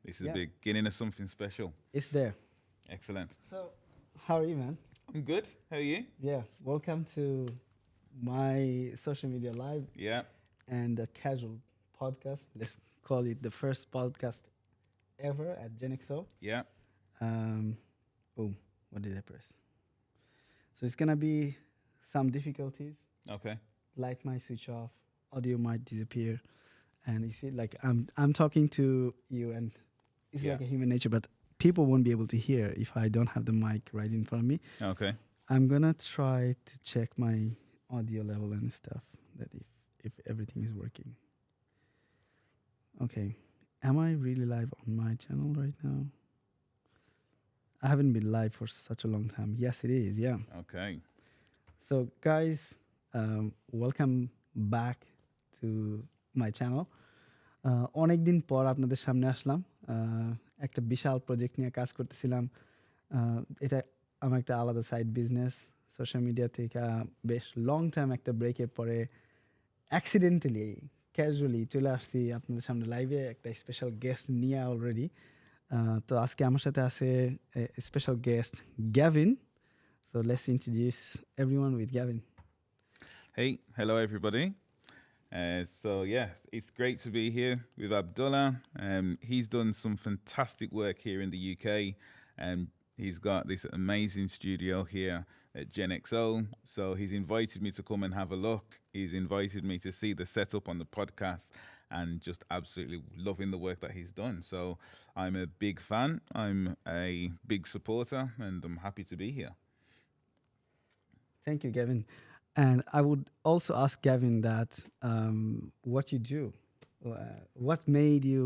This is the beginning of something special. It's there. Excellent. So, how are you, man? I'm good. How are you? Yeah, welcome to my social media live Yeah. and a casual podcast. Let's call it the first podcast ever at GenXO. Yeah. Um, oh, what did I press? So it's gonna be some difficulties. Okay. Light might switch off, audio might disappear, and you see, like I'm talking to you, and it's Yeah. like a human nature, but people won't be able to hear if I don't have the mic right in front of me. Okay. I'm gonna try to check my audio level and stuff, that if everything is working. Okay, am I really live on my channel right now? I haven't been live for such a long time. Yes, it is. Yeah. Okay. So, guys, welcome back to my channel. অনেক দিন পর আপনাদের সামনে আসলাম। একটা বিশাল project নিয়ে কাজ করতেছিলাম। এটা আমার একটা আলাদা সাইড বিজনেস। সোশ্যাল মিডিয়া থেকে বেশ লং টাইম একটা ব্রেকের পরে অ্যাক্সিডেন্টালি ক্যাজুয়ালি চলে আসছি আপনাদের সামনে লাইভে একটা স্পেশাল গেস্ট নিয়ে অলরেডি। তো আজকে আমার সাথে আছে special guest Gavin. So let's introduce everyone with Gavin. Hey, hello everybody. So yeah, it's great to be here with Abdullah. He's done some fantastic work here in the UK. He's got this amazing studio here at GenXO. So he's invited me to come and have a look. He's invited me to see the setup on the podcast and just absolutely loving the work that he's done. So I'm a big fan. I'm a big supporter and I'm happy to be here. Thank you, Gavin. And I would also ask Gavin that what you do, what made you,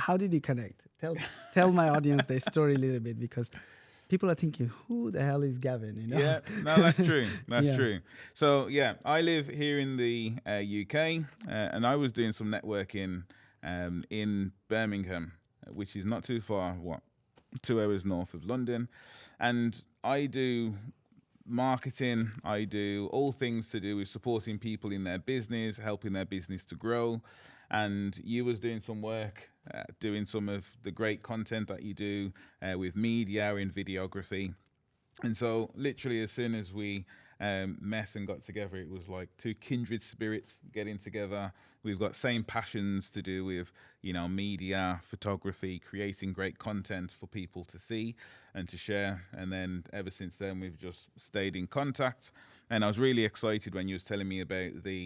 how did you connect? Tell my audience the story a little bit, because people are thinking, who the hell is Gavin? You know? Yeah, no, that's true. That's Yeah. true. So yeah, I live here in the UK, and I was doing some networking in Birmingham, which is not too far. 2 hours north of London, and I do marketing. I do all things to do with supporting people in their business, helping their business to grow. And you was doing some work, doing some of the great content that you do with media and videography. And so literally as soon as we met and got together, it was like two kindred spirits getting together. We've got same passions to do with, media, photography, creating great content for people to see and to share. And then ever since then, we've just stayed in contact. And I was really excited when you was telling me about the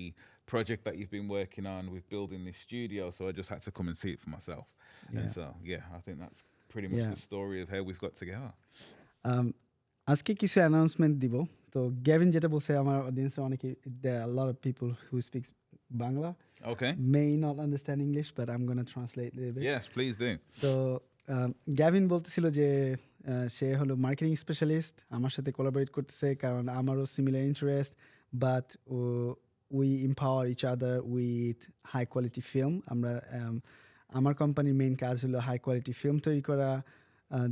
project that you've been working on with building this studio. So I just had to come and see it for myself. And Yeah. so, yeah, I think that's pretty much Yeah. the story of how we've got together. আজকে কিছু announcement দিব। তো Gavin যেটা বলছে, আমার অডিয়েন্সে অনেকে, there are a lot of people who speaks Bangla, Okay. may not understand English, but I'm going to translate a little bit. Yes, please do. তো Gavin বলতেছিল যে সে হলো মার্কেটিং স্পেশালিস্ট, আমার সাথে কোলাবোরেট করতেছে কারণ আমারও similar interest, but we empower each other with high quality film. আমরা আমার কোম্পানির মেইন কাজ হলো হাই কোয়ালিটি ফিল্ম তৈরি করা।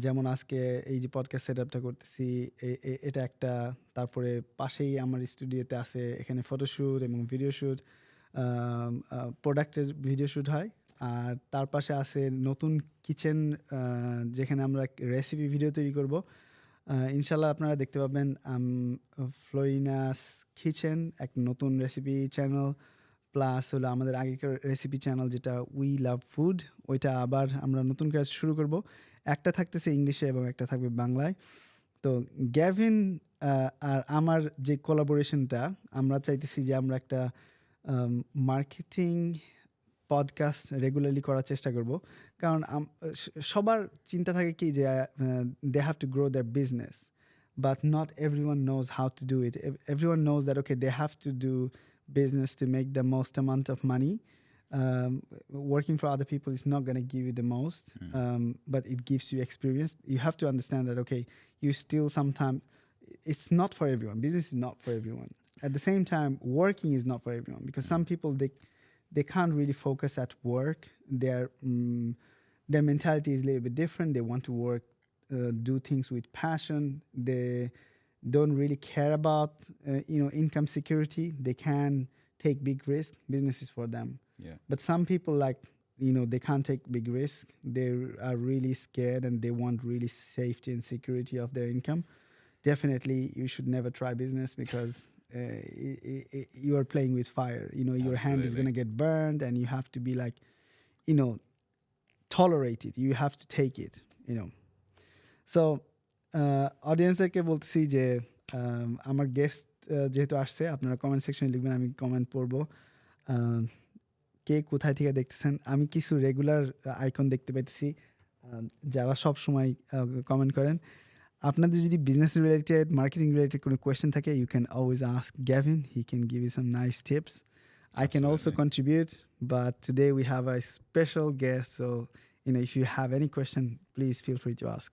যেমন আজকে এই যে পডকাস্ট সেট আপটা করতেছি, এটা একটা। তারপরে পাশেই আমার স্টুডিওতে আছে, এখানে ফটোশ্যুট এবং ভিডিও শ্যুট, প্রোডাক্টের ভিডিও শ্যুট হয়। আর তার পাশে আছে নতুন কিচেন, যেখানে আমরা রেসিপি ভিডিও তৈরি করব। ইনশাল্লাহ আপনারা দেখতে পাবেন ফ্লোরিনাস কিচেন, এক নতুন রেসিপি চ্যানেল, প্লাস হলো আমাদের আগেকার রেসিপি চ্যানেল যেটা উই লাভ ফুড, ওইটা আবার আমরা নতুন কাজ শুরু করব। একটা থাকতেছে ইংলিশে এবং একটা থাকবে বাংলায়। তো গ্যাভিন আর আমার যে কোলাবোরেশনটা, আমরা চাইতেছি যে আমরা একটা মার্কেটিং পডকাস্ট রেগুলারলি করার চেষ্টা করব। কারণ সবার চিন্তা থাকে কি যে they have to grow their business, but not everyone knows how to do it. Everyone knows that okay they have to do business to make the most amount of money. Working for other people is not going to give you the most, but it gives you experience. You have to understand that, okay, you still sometimes, it's not for everyone. Business is not for everyone. At the same time, working is not for everyone, because some people, they can't really focus at work. Their mentality is a little bit different. They want to work, do things with passion. They don't really care about income security. They can take big risks. Business is for them. Yeah. But some people, like they can't take big risk. They are really scared and they want really safety and security of their income. Definitely, you should never try business because you are playing with fire. Your hand is Absolutely. going to get burned and you have to be like, tolerate it. You have to take it. So অডিয়েন্সদেরকে বলতেছি যে আমার guest যেহেতু আসছে আপনারা comment সেকশনে লিখবেন, আমি comment পড়বো। আহ, কে কোথায় থেকে দেখতেছেন? আমি কিছু রেগুলার আইকন দেখতে পাইতেছি যারা সব সময় কমেন্ট করেন। আপনাদের যদি বিজনেস রিলেটেড, মার্কেটিং রিলেটেড কোনো কোয়েশ্চেন থাকে, you can always ask Gavin. He can give you some nice tips. I can also Absolutely. contribute, but today we have a special guest. So, if you have any question, please feel free to ask.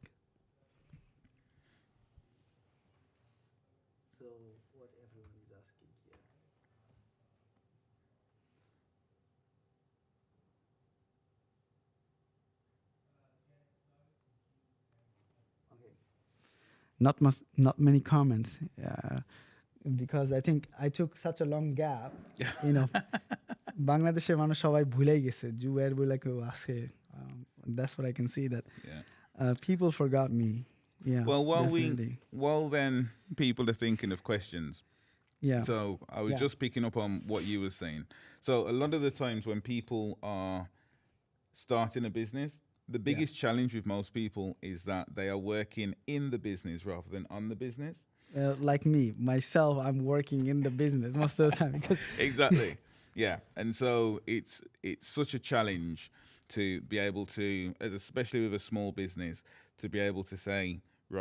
So, what everyone is asking here. Okay. Not many comments, because I think I took such a long gap. বাংলাদেশের মানুষ সবাই ভুলেই গেছে জুয়ের বলে কেউ আছে. That's what I can see, that Yeah. people forgot me. Yeah. Well, definitely. while then people are thinking of questions. Yeah. So I was Yeah. just picking up on what you were saying. So a lot of the times when people are starting a business, the biggest challenge with most people is that they are working in the business rather than on the business. Like me, myself, I'm working in the business most of the time because Exactly. Yeah. And so it's such a challenge to be able to, especially with a small business, to be able to say,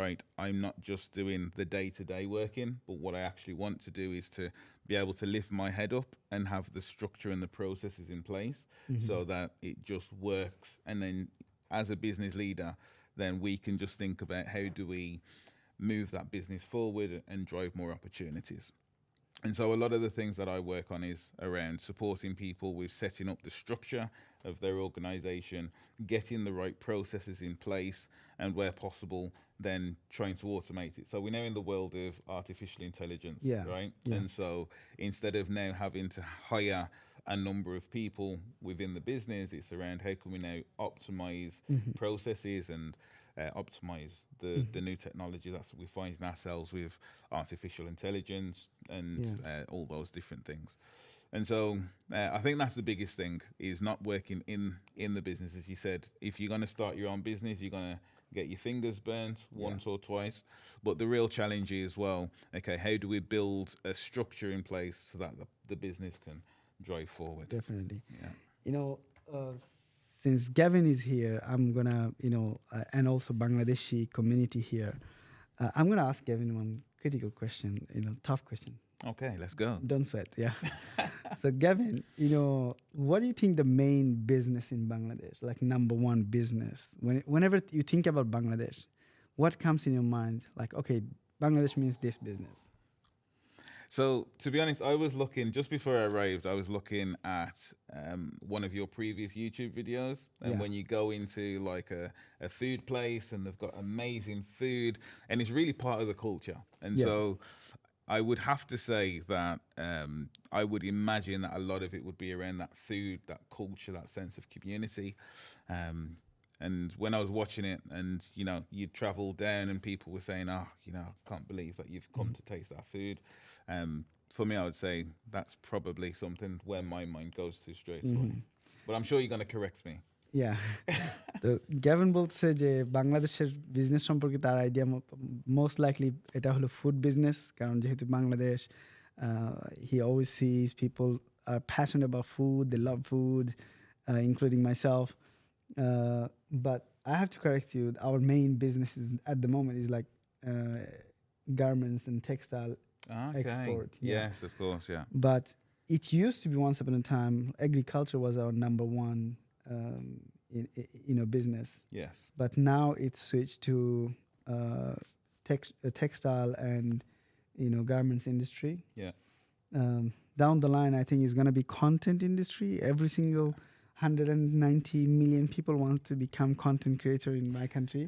right, I'm not just doing the day-to-day working, but what I actually want to do is to be able to lift my head up and have the structure and the processes in place so that it just works. And then as a business leader, then we can just think about how do we move that business forward and drive more opportunities. And so a lot of the things that I work on is around supporting people with setting up the structure of their organization, getting the right processes in place, and where possible, then trying to automate it. So we're now in the world of artificial intelligence, Yeah, right? yeah. And so instead of now having to hire a number of people within the business, it's around how can we now optimize processes and optimize the new technology that's we find ourselves with artificial intelligence and all those different things. And so I think that's the biggest thing, is not working in the business. As you said, if you're going to start your own business, you're going to get your fingers burnt once or twice. But the real challenge is, well, okay, how do we build a structure in place so that the business can drive forward? definitely. Yeah. Since Gavin is here, I'm gonna, and also Bangladeshi community here, I'm gonna ask Gavin one critical question, tough question. Okay, let's go. Don't sweat, yeah. So Gavin, what do you think the main business in Bangladesh, like number one business, whenever you think about Bangladesh, what comes in your mind? Like, okay, Bangladesh means this business. So, to be honest, I was looking, just before I arrived, I was looking at one of your previous YouTube videos. And Yeah. when you go into like a food place and they've got amazing food, and it's really part of the culture. And Yeah. so I would have to say that I would imagine that a lot of it would be around that food, that culture, that sense of community. And when I was watching it, and you'd travel down, and people were saying, "Oh, I can't believe that you've come to taste that food." For me, I would say that's probably something where my mind goes to straight away. But I'm sure you're going to correct me. Yeah. তো Gavin বলছে যে বাংলাদেশের business সম্পর্কে তার idea most likely এটা হলো food business, কারণ যেহেতু Bangladesh, he always sees people are passionate about food, they love food, including myself. But I have to correct you, our main business is, at the moment, is like garments and textile export. Yes, of course, yeah. But it used to be, once upon a time, agriculture was our number one business. Yes. But now it's switched to textile and garments industry. Yeah. Down the line, I think it's going to be content industry. Every single 190 million people want to become content creator in my country.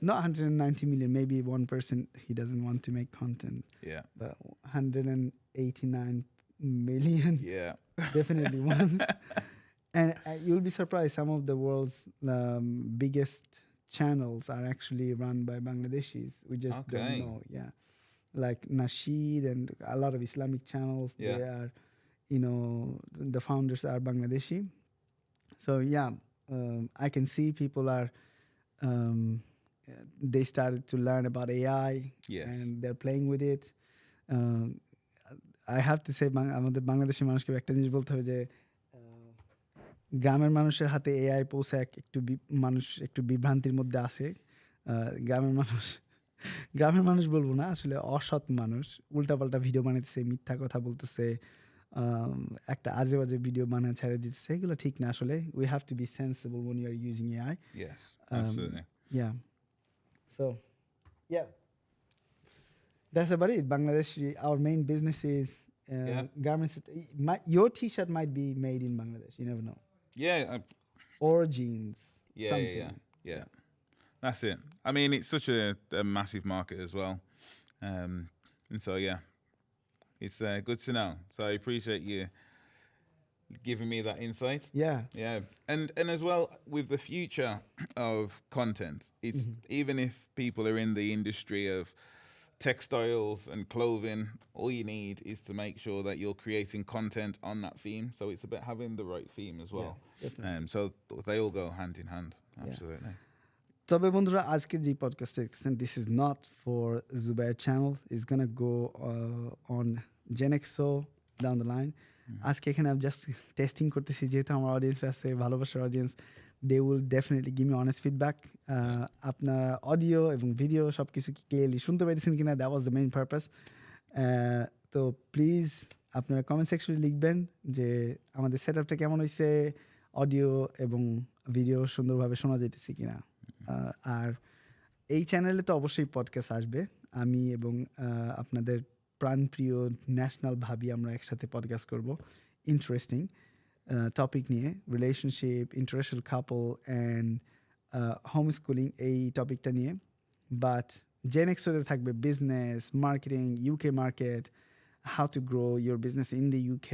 Not 190 million, maybe 1% he doesn't want to make content. Yeah. But 189 million Yeah. definitely wants. And you'll be surprised, some of the world's biggest channels are actually run by Bangladeshis. We just don't Okay. know. Yeah, like Nasheed and a lot of Islamic channels. Yeah. They are, the founders are Bangladeshi. So yeah, I can see people are. Um, they started to learn about AI Yes. and they're playing with it. Um, I have to say, আমাদের বাংলাদেশি মানুষকে একটা জিনিস বলতে হবে যে গ্রামের মানুষের হাতে এআই পৌঁছে মানুষ একটু বিভ্রান্তির মধ্যে আছে। গ্রামের মানুষ গ্রামের মানুষ বলবো না, আসলে অসৎ মানুষ উল্টাপাল্টা ভিডিও বানাইতেছে, মিথ্যা কথা বলতেছে, একটা আজে বাজে ভিডিও বানায় ছেড়ে দিতেছে। এগুলো ঠিক না আসলে। We have to be sensible when you are using AI. Yes, absolutely. Yeah. So, yeah. That's about it. Bangladesh, our main business is garments. Your T-shirt might be made in Bangladesh. You never know. Yeah. Or jeans. Yeah, something. yeah. That's it. I mean, it's such a massive market as well. And so, yeah, it's good to know. So I appreciate you giving me that insight. Yeah. Yeah. And as well, with the future of content, it's even if people are in the industry of textiles and clothing, all you need is to make sure that you're creating content on that theme. So it's about having the right theme as well. Yeah, So they all go hand in hand. Absolutely. তবে বন্ধুরা, আজকের যে পডকাস্টটা দেখতেছেন, this is not for Zubair channel, is gonna go on জেনেক্সো down the line. আজকে এখানে আমি জাস্ট টেস্টিং করতেছি, যেহেতু আমার অডিয়েন্স আছে, ভালোবাসার audience, they will definitely give me honest feedback. আপনার অডিও এবং ভিডিও সব কিছু কি ক্লিয়ারলি শুনতে পাইতেছেন কিনা, that was the main purpose. তো প্লিজ আপনারা কমেন্ট সেকশনে লিখবেন যে আমাদের সেট আপটা কেমন হয়েছে, অডিও এবং ভিডিও সুন্দরভাবে শোনা যাইতেছে কিনা। আর এই চ্যানেলে তো অবশ্যই পডকাস্ট আসবে। আমি এবং আপনাদের প্রাণপ্রিয় ন্যাশনাল ভাবি আমরা একসাথে পডকাস্ট করব, ইন্টারেস্টিং টপিক নিয়ে, relationship, international couple and home schooling, এই টপিকটা নিয়ে। বাট জেনেক্সোতে থাকবে business, marketing, UK market, how to grow your business in the UK,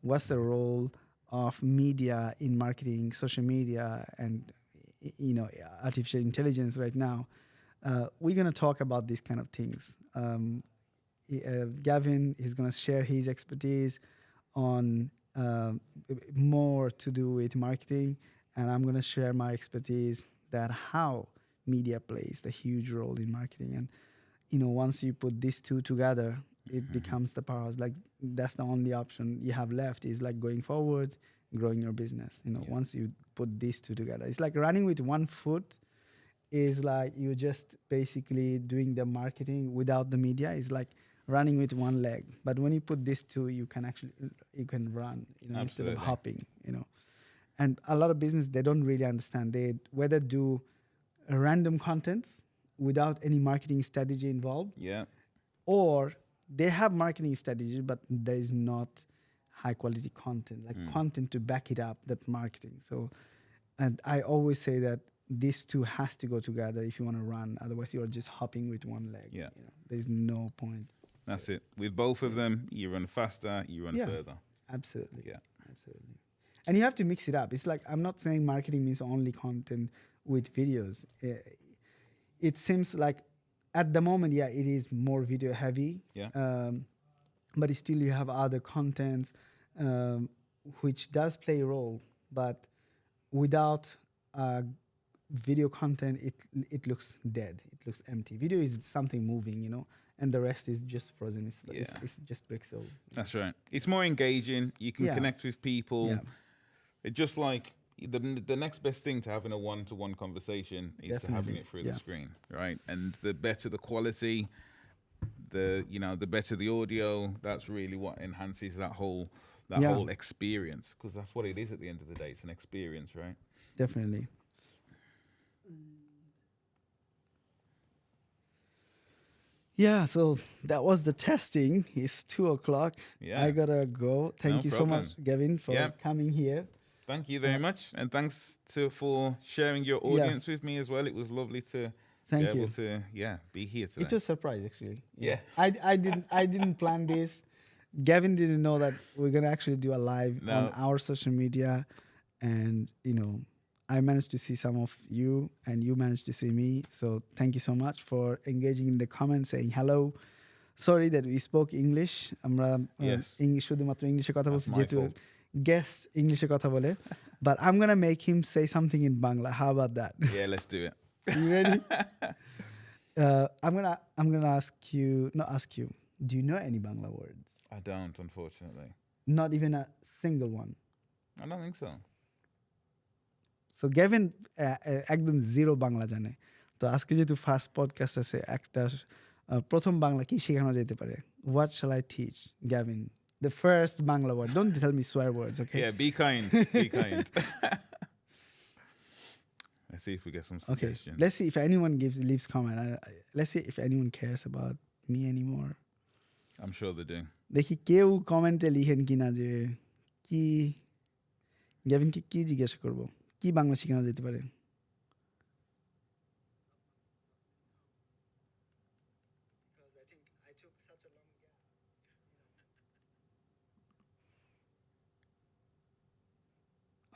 what's the role of media in marketing, social media, and artificial intelligence right now. We're going to talk about these kind of things. Gavin is going to share his expertise on more to do with marketing, and I'm going to share my expertise that how media plays the huge role in marketing. And once you put these two together, it becomes the powerhouse. Like, that's the only option you have left, is like going forward, growing your business. Once you put these two together, it's like running with one foot is like you're just basically doing the marketing without the media. It's like running with one leg. But when you put these two, you can run, instead of hopping, And a lot of business, they don't really understand. They whether do random contents without any marketing strategy involved. Yeah. Or they have marketing strategy, but there is not high quality content, like content to back it up, that marketing. So, and I always say that these two has to go together if you want to run. Otherwise, you are just hopping with one leg. Yeah. There's no point. That's it. With both of them, you run faster, you run further. Absolutely. Yeah. Absolutely. And you have to mix it up. It's like, I'm not saying marketing means only content with videos. It seems like at the moment, it is more video heavy. Yeah. But still you have other contents which does play a role. But without video content, it looks dead. It looks empty. Video is something moving, and the rest is just frozen. It's just pixel. That's right. It's more engaging. You can connect with people. Yeah. It's just like the next best thing to having a one-to-one conversation is to having it through the screen, right? And the better the quality, the better the audio. That's really what enhances that whole experience, because that's what it is at the end of the day. It's an experience, right? Definitely. Yeah, so that was the testing. It's 2:00. Yeah. I gotta go. Thank you so much, Gavin, for coming here. Thank you very much, and thanks for sharing your audience with me as well. It was lovely to be able to be here today. It was a surprise, actually. Yeah. I didn't plan this. Gavin didn't know that we're gonna actually do a live on our social media, and I managed to see some of you and you managed to see me, so thank you so much for engaging in the comments, saying hello. Sorry that we spoke English. আমরা Yes. শুধুমাত্র ইংলিশে কথা That's বলছি my যেহেতু fault. guest ইংলিশে কথা বলে, but I'm gonna make him say something in Bangla. How about that? Yeah, let's do it. You ready? I'm gonna ask you. Do you know any Bangla words? I don't, unfortunately. Not even a single one. I don't think so. So Gavin একদম zero Bangla জানে। তো আজকে যেহেতু first podcast আছে, একটা প্রথম বাংলা কি শেখানো যেতে পারে? What shall I teach Gavin the first Bangla word? Don't tell me swear words, okay? Yeah, be kind. Be kind. Let's see if we get some Okay, suggestions. let's see if anyone leaves comment. Let's see if anyone cares about me anymore. I'm sure they do. দেখি কেউ কমেন্টে লিখেন কিনা যে কি গ্যাভিনকে কি জিজ্ঞাসা করবো, কি বাংলা শেখানো যেতে পারে?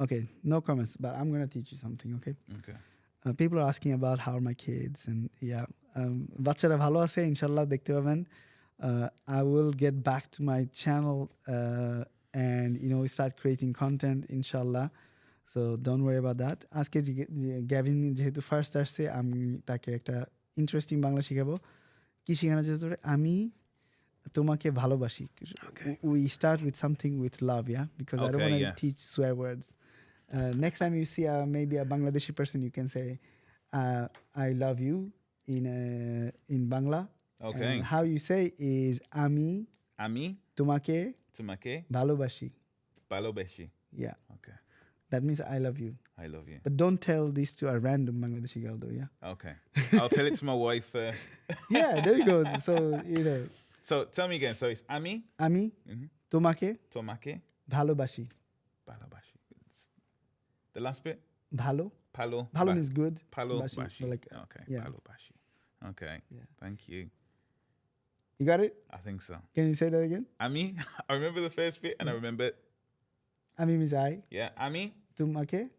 Okay, no comments, but I'm gonna teach you something, okay? Okay. People are asking about how are my kids, and yeah, বাচ্চারা ভালো আছে ইনশাল্লাহ, দেখতে পাবেন. I will get back to my channel and start creating content inshallah, so don't worry about that. আজকে Gavin যেহেতু first আসছে, আমি তাকে একটা ইন্টারেস্টিং বাংলা শেখাবো। কি শেখানো যেতে পারে? আমি তোমাকে ভালোবাসি. We start with something with love, yeah, because I don't Okay, want to yes. teach swear words. Next time you see maybe a Bangladeshi person, you can say I love you in Bangla. Okay. And how you say is আমি Ami, তোমাকে tumake, ভালোবাসি. balobeshi. Yeah, Okay. that means I love you. I love you. But don't tell this to a random Bangladeshi girl, though. Yeah. Okay. I'll tell it to my wife first. Yeah, there you go. So So tell me again. So it's Ami, আমি mhm, তোমাকে tomake, ভালোবাসি. balobashi. The last bit? ভালো Palo. ভালো means good. Palo bashi, bashi. so like, Okay. yeah. Palo bashi. Okay. Yeah. Thank you. You got it? I think so. Can you say that again? Ami, I remember the first bit and I remember, আমি means I. yeah, Ami, তোমাকে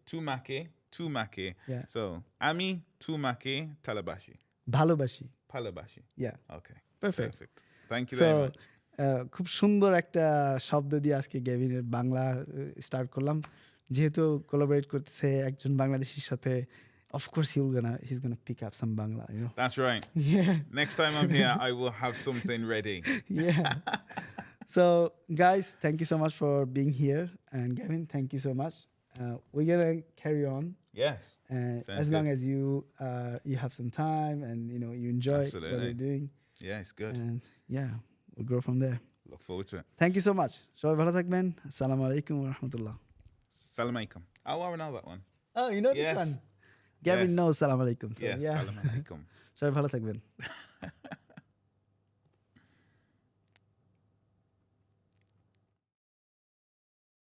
tumake. Yeah. So, Ami, tumake, talabashi. ভালোবাসি. Palabashi. Yeah. Okay. Perfect. Thank you So very much. খুব সুন্দর একটা শব্দ দিয়ে আজকে গ্যাভিনের Bangla start করলাম। যেহেতু কোলাবরেট করতেছে একজন বাংলাদেশির সাথে, of course he's gonna pick up some Bangla, That's right. Yeah. Next time I'm here, I will have something ready. Yeah. So guys, thank you so much for being here, and Gavin, thank you so much. We're gonna carry on Yes. Sounds as long good. as you have some time and you enjoy what Absolutely. you're doing, Yeah, it's good. and yeah, we'll grow from there. Look forward to it. Thank you so much. সবাই ভালো থাকবেন. আসসালামু আলাইকুম ওয়া রাহমাতুল্লাহ. Salam alaikum. Oh, I know that one. Oh, you know Yes. this one? Gavin Yes. knows salam alaikum. So Yes. yeah. Salam alaikum. সবাই ভালো থাকবেন.